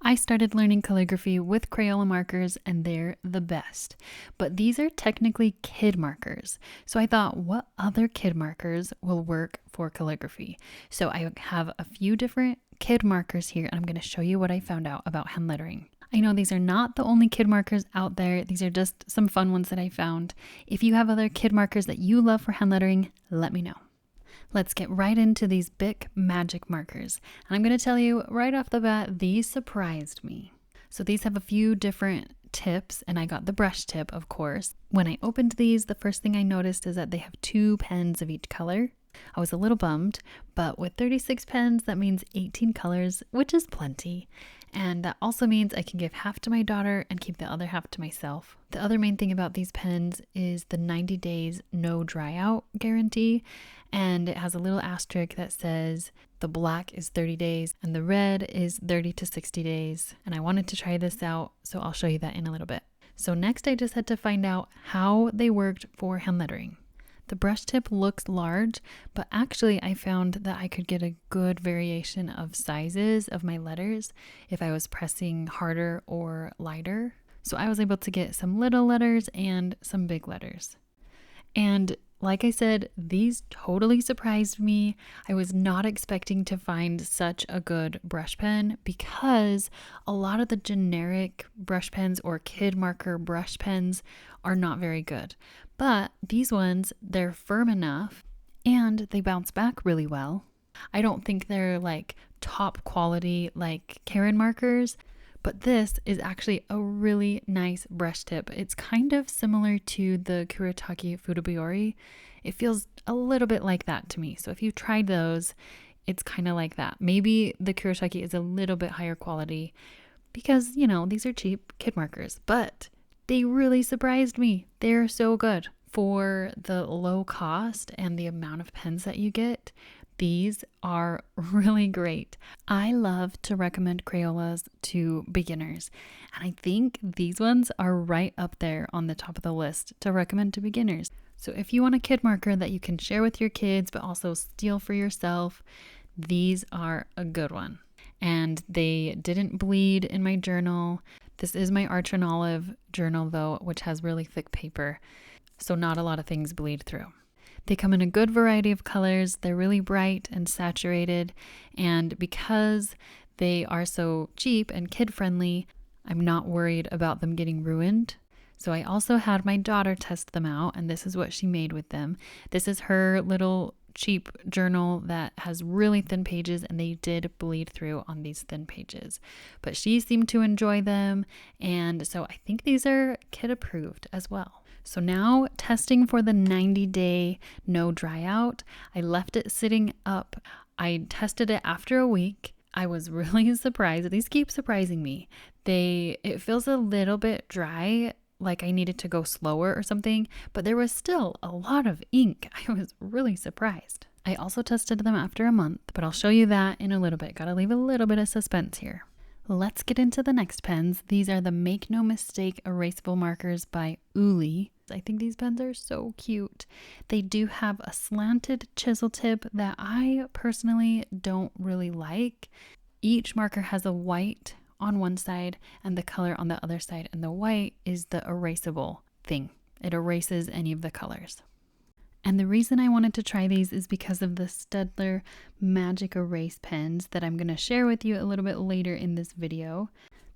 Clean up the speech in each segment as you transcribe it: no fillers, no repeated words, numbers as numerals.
I started learning calligraphy with Crayola markers and they're the best. But these are technically kid markers. So I thought, what other kid markers will work for calligraphy? So I have a few different kid markers here and I'm going to show you what I found out about hand lettering. I know these are not the only kid markers out there. These are just some fun ones that I found. If you have other kid markers that you love for hand lettering, let me know. Let's get right into these Bic magic markers. And I'm going to tell you right off the bat, these surprised me. So these have a few different tips and I got the brush tip, of course. When I opened these, the first thing I noticed is that they have 2 pens of each color. I was a little bummed, but with 36 pens, that means 18 colors, which is plenty. And that also means I can give half to my daughter and keep the other half to myself. The other main thing about these pens is the 90 days no dry out guarantee. And it has a little asterisk that says the black is 30 days and the red is 30 to 60 days. And I wanted to try this out, so I'll show you that in a little bit. So next I just had to find out how they worked for hand lettering. The brush tip looks large, but actually I found that I could get a good variation of sizes of my letters if I was pressing harder or lighter. So I was able to get some little letters and some big letters. And like I said, these totally surprised me. I was not expecting to find such a good brush pen because a lot of the generic brush pens or kid marker brush pens are not very good. But these ones, they're firm enough and they bounce back really well. I don't think they're like top quality like Karen markers, but this is actually a really nice brush tip. It's kind of similar to the Kuretake Fudobiori. It feels a little bit like that to me. So if you've tried those, it's kind of like that. Maybe the Kuretake is a little bit higher quality because, you know, these are cheap kid markers, but they really surprised me. They're so good. For the low cost and the amount of pens that you get, these are really great. I love to recommend Crayolas to beginners, and I think these ones are right up there on the top of the list to recommend to beginners. So if you want a kid marker that you can share with your kids but also steal for yourself, these are a good one. And they didn't bleed in my journal. This is my Arch and Olive journal though, which has really thick paper, so not a lot of things bleed through. They come in a good variety of colors. They're really bright and saturated. And because they are so cheap and kid-friendly, I'm not worried about them getting ruined. So I also had my daughter test them out, and this is what she made with them. This is her little cheap journal that has really thin pages, and they did bleed through on these thin pages. But she seemed to enjoy them, and so I think these are kid-approved as well. So now testing for the 90-day no dry out. I left it sitting up. I tested it after a week. I was really surprised. These keep surprising me. It feels a little bit dry, like I needed to go slower or something, but there was still a lot of ink. I was really surprised. I also tested them after a month, but I'll show you that in a little bit. Gotta leave a little bit of suspense here. Let's get into the next pens. These are the Make No Mistake erasable markers by Uli. I think these pens are so cute. They do have a slanted chisel tip that I personally don't really like. Each marker has a white on one side and the color on the other side, and the white is the erasable thing. It erases any of the colors. And the reason I wanted to try these is because of the Staedtler Magic Erase pens that I'm going to share with you a little bit later in this video.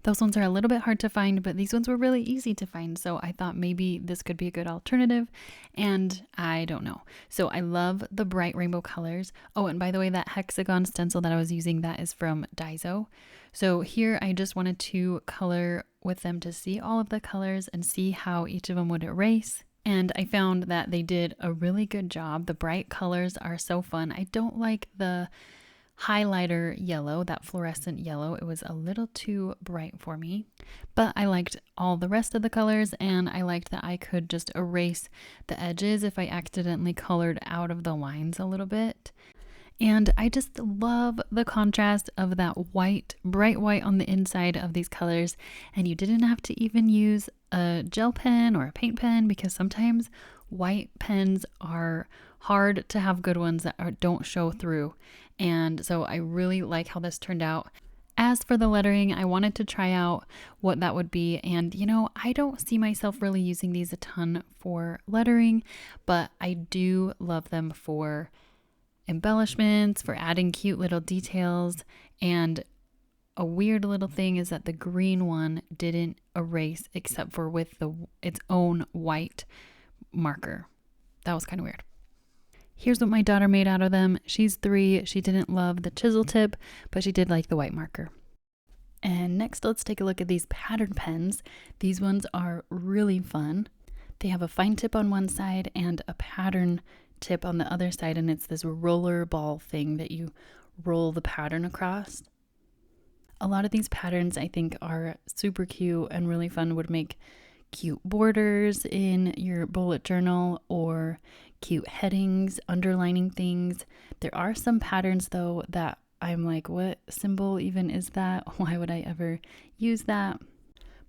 Those ones are a little bit hard to find, but these ones were really easy to find, so I thought maybe this could be a good alternative, and I don't know. So I love the bright rainbow colors. Oh, and by the way, that hexagon stencil that I was using, that is from Daiso. So here I just wanted to color with them to see all of the colors and see how each of them would erase. And I found that they did a really good job. The bright colors are so fun. I don't like the highlighter yellow, that fluorescent yellow. It was a little too bright for me, but I liked all the rest of the colors, and I liked that I could just erase the edges if I accidentally colored out of the lines a little bit. And I just love the contrast of that white, bright white on the inside of these colors. And you didn't have to even use a gel pen or a paint pen, because sometimes white pens are hard to have good ones that don't show through. And so I really like how this turned out. As for the lettering, I wanted to try out what that would be. And I don't see myself really using these a ton for lettering, but I do love them for embellishments, for adding cute little details. And a weird little thing is that the green one didn't erase except for with its own white marker. That was kind of weird. Here's what my daughter made out of them. She's 3. She didn't love the chisel tip, but she did like the white marker. And next, let's take a look at these pattern pens. These ones are really fun. They have a fine tip on one side and a pattern tip on the other side, and it's this roller ball thing that you roll the pattern across. A lot of these patterns I think are super cute and really fun, would make cute borders in your bullet journal or cute headings, underlining things. There are some patterns though that I'm like, what symbol even is that? Why would I ever use that?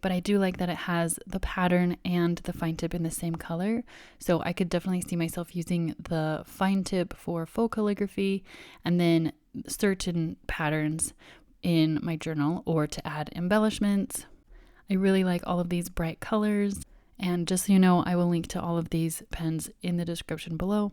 But I do like that it has the pattern and the fine tip in the same color. So I could definitely see myself using the fine tip for faux calligraphy and then certain patterns in my journal or to add embellishments. I really like all of these bright colors. And just so you know, I will link to all of these pens in the description below.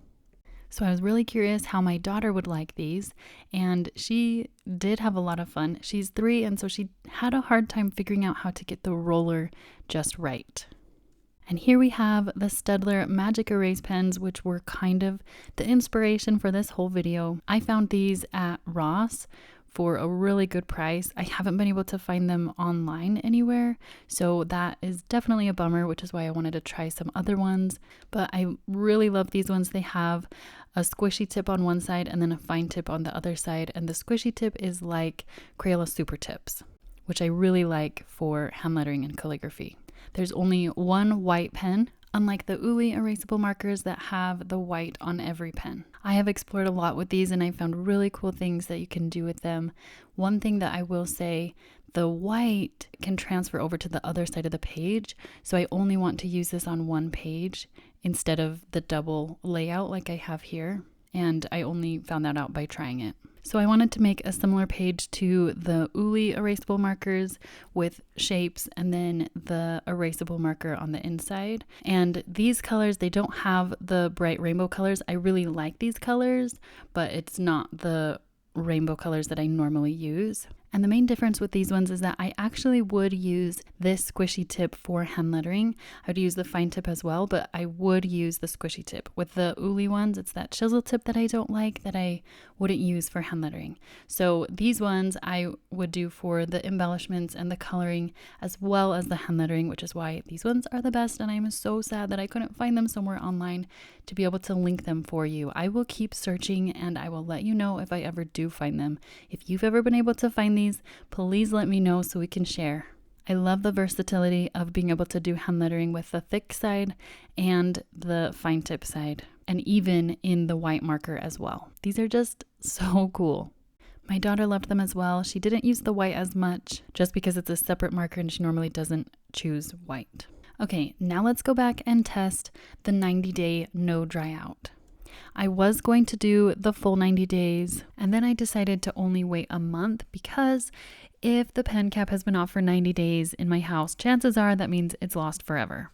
So I was really curious how my daughter would like these, and she did have a lot of fun. She's 3, and so she had a hard time figuring out how to get the roller just right. And here we have the Staedtler Magic Erase pens, which were kind of the inspiration for this whole video. I found these at Ross for a really good price. I haven't been able to find them online anywhere, so that is definitely a bummer, which is why I wanted to try some other ones. But I really love these ones. They have a squishy tip on one side and then a fine tip on the other side, and the squishy tip is like Crayola Super Tips, which I really like for hand lettering and calligraphy. There's only one white pen, unlike the Uli erasable markers that have the white on every pen. I have explored a lot with these and I found really cool things that you can do with them. One thing that I will say, the white can transfer over to the other side of the page, so I only want to use this on one page instead of the double layout like I have here, and I only found that out by trying it. So I wanted to make a similar page to the Uli erasable markers with shapes and then the erasable marker on the inside. And these colors, they don't have the bright rainbow colors. I really like these colors, but it's not the rainbow colors that I normally use. And the main difference with these ones is that I actually would use this squishy tip for hand lettering. I would use the fine tip as well, but I would use the squishy tip. With the Uli ones, it's that chisel tip that I don't like, that I wouldn't use for hand lettering. So these ones I would do for the embellishments and the coloring as well as the hand lettering, which is why these ones are the best. And I'm so sad that I couldn't find them somewhere online to be able to link them for you. I will keep searching and I will let you know if I ever do find them. If you've ever been able to find these, please let me know so we can share. I love the versatility of being able to do hand lettering with the thick side and the fine tip side, and even in the white marker as well. These are just so cool. My daughter loved them as well. She didn't use the white as much just because it's a separate marker and she normally doesn't choose white. Okay, now let's go back and test the 90-day no dry out. I was going to do the full 90 days, and then I decided to only wait a month because if the pen cap has been off for 90 days in my house, chances are that means it's lost forever.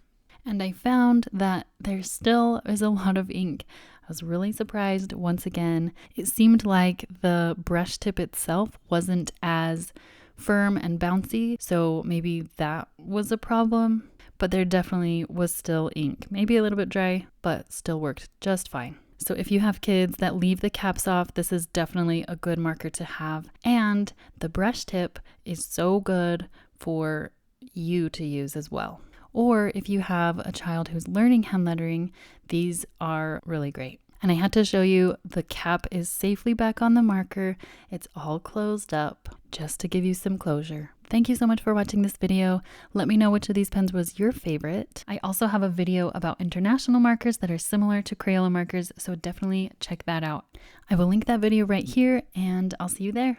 And I found that there still is a lot of ink. I was really surprised once again. It seemed like the brush tip itself wasn't as firm and bouncy, so maybe that was a problem. But there definitely was still ink, maybe a little bit dry, but still worked just fine. So if you have kids that leave the caps off, this is definitely a good marker to have. And the brush tip is so good for you to use as well. Or if you have a child who's learning hand lettering, these are really great. And I had to show you the cap is safely back on the marker. It's all closed up just to give you some closure. Thank you so much for watching this video. Let me know which of these pens was your favorite. I also have a video about international markers that are similar to Crayola markers, so definitely check that out. I will link that video right here and I'll see you there.